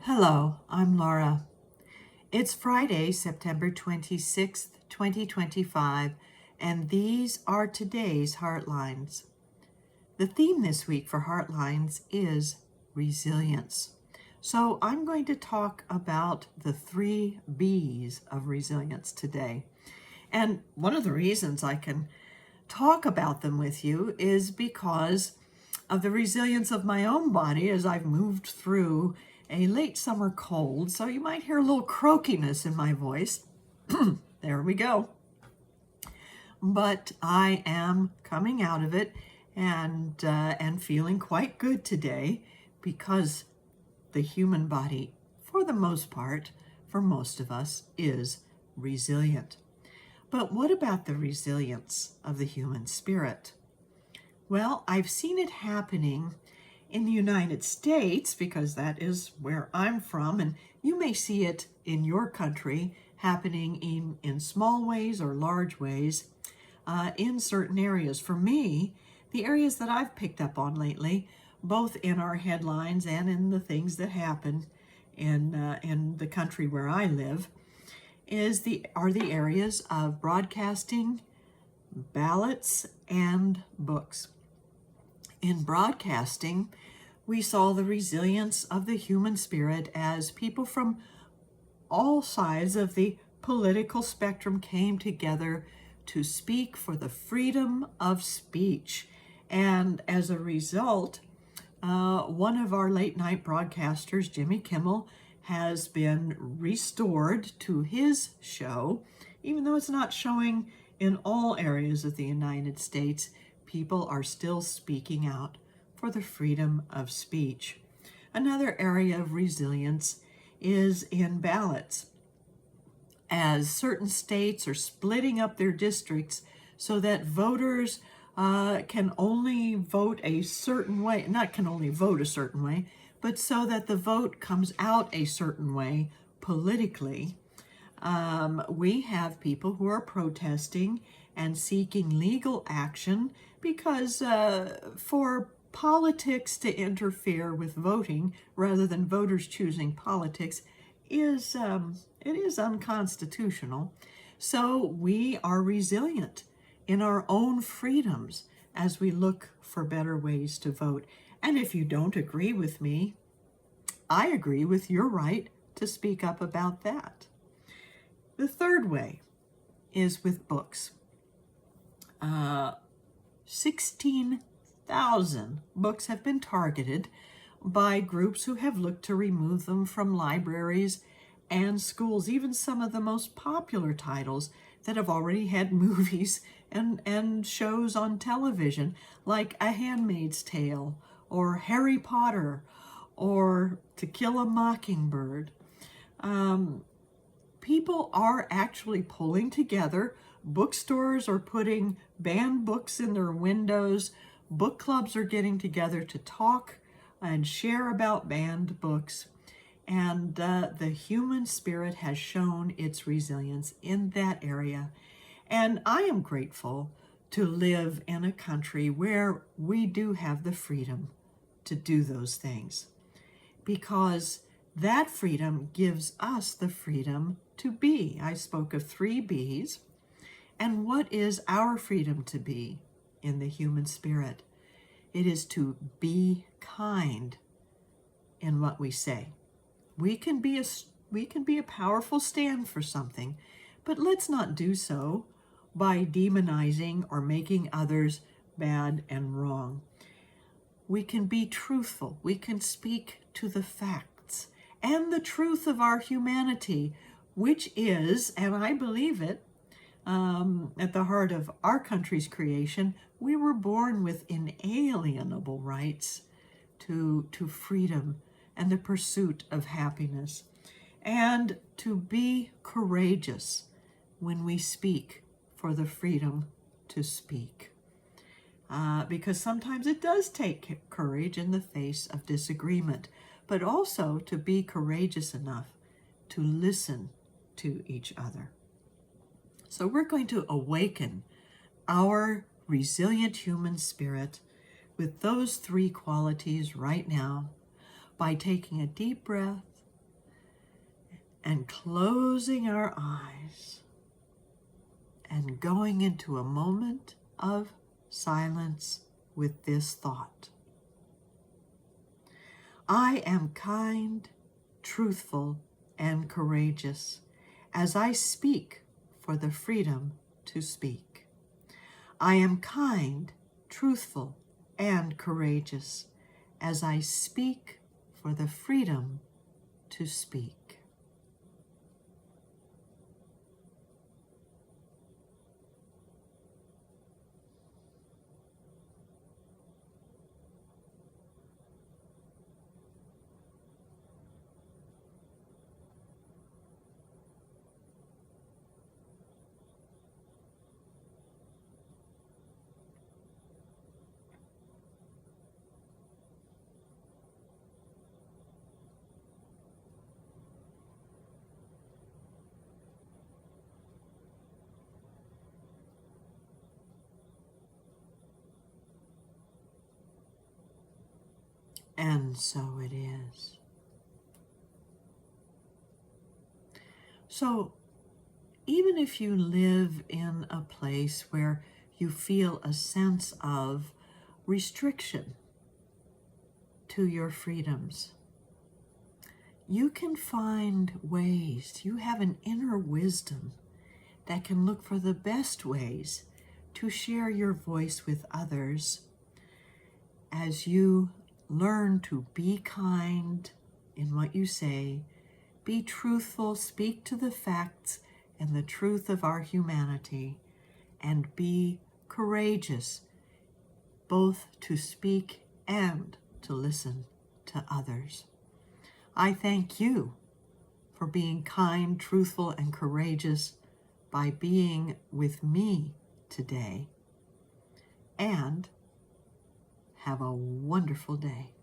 Hello, I'm Laura. It's Friday, September 26th, 2025, and these are today's Heartlines. The theme this week for Heartlines is resilience. So I'm going to talk about the 3 B's of resilience today. And one of the reasons I can talk about them with you is because of the resilience of my own body as I've moved through a late summer cold. So you might hear a little croakiness in my voice. There we go. But I am coming out of it and feeling quite good today because the human body, for the most part, for most of us, is resilient. But what about the resilience of the human spirit? Well, I've seen it happening in the United States because that is where I'm from, and you may see it in your country happening in small ways or large ways in certain areas. For me, the areas that I've picked up on lately, both in our headlines and in the things that happen in the country where I live, are the areas of broadcasting, ballots, and books. In broadcasting, we saw the resilience of the human spirit as people from all sides of the political spectrum came together to speak for the freedom of speech. And as a result, one of our late night broadcasters, Jimmy Kimmel, has been restored to his show, even though it's not showing in all areas of the United States. People are still speaking out for the freedom of speech. Another area of resilience is in ballots, as certain states are splitting up their districts so that voters can only vote a certain way, not can only vote a certain way, but so that the vote comes out a certain way politically. We have people who are protesting and seeking legal action because for politics to interfere with voting rather than voters choosing politics is unconstitutional. So we are resilient in our own freedoms as we look for better ways to vote. And if you don't agree with me, I agree with your right to speak up about that. The third way is with books. 16,000 books have been targeted by groups who have looked to remove them from libraries and schools, even some of the most popular titles that have already had movies and shows on television, like A Handmaid's Tale or Harry Potter or To Kill a Mockingbird. People are actually pulling together. Bookstores are putting banned books in their windows. Book clubs are getting together to talk and share about banned books. And the human spirit has shown its resilience in that area. And I am grateful to live in a country where we do have the freedom to do those things, because that freedom gives us the freedom to be. I spoke of 3 B's. And what is our freedom to be in the human spirit? It is to be kind in what we say. We can be a powerful stand for something, but let's not do so by demonizing or making others bad and wrong. We can be truthful. We can speak to the facts and the truth of our humanity, which is, and I believe it, at the heart of our country's creation. We were born with inalienable rights to freedom and the pursuit of happiness, and to be courageous when we speak for the freedom to speak. Because sometimes it does take courage in the face of disagreement, but also to be courageous enough to listen to each other. So we're going to awaken our resilient human spirit with those 3 qualities right now by taking a deep breath and closing our eyes and going into a moment of silence with this thought. I am kind, truthful, and courageous as I speak for the freedom to speak. I am kind, truthful, and courageous as I speak for the freedom to speak. And so it is. So, even if you live in a place where you feel a sense of restriction to your freedoms, you can find ways. You have an inner wisdom that can look for the best ways to share your voice with others as you learn to be kind in what you say, be truthful, speak to the facts and the truth of our humanity, and be courageous, both to speak and to listen to others. I thank you for being kind, truthful, and courageous by being with me today. And have a wonderful day.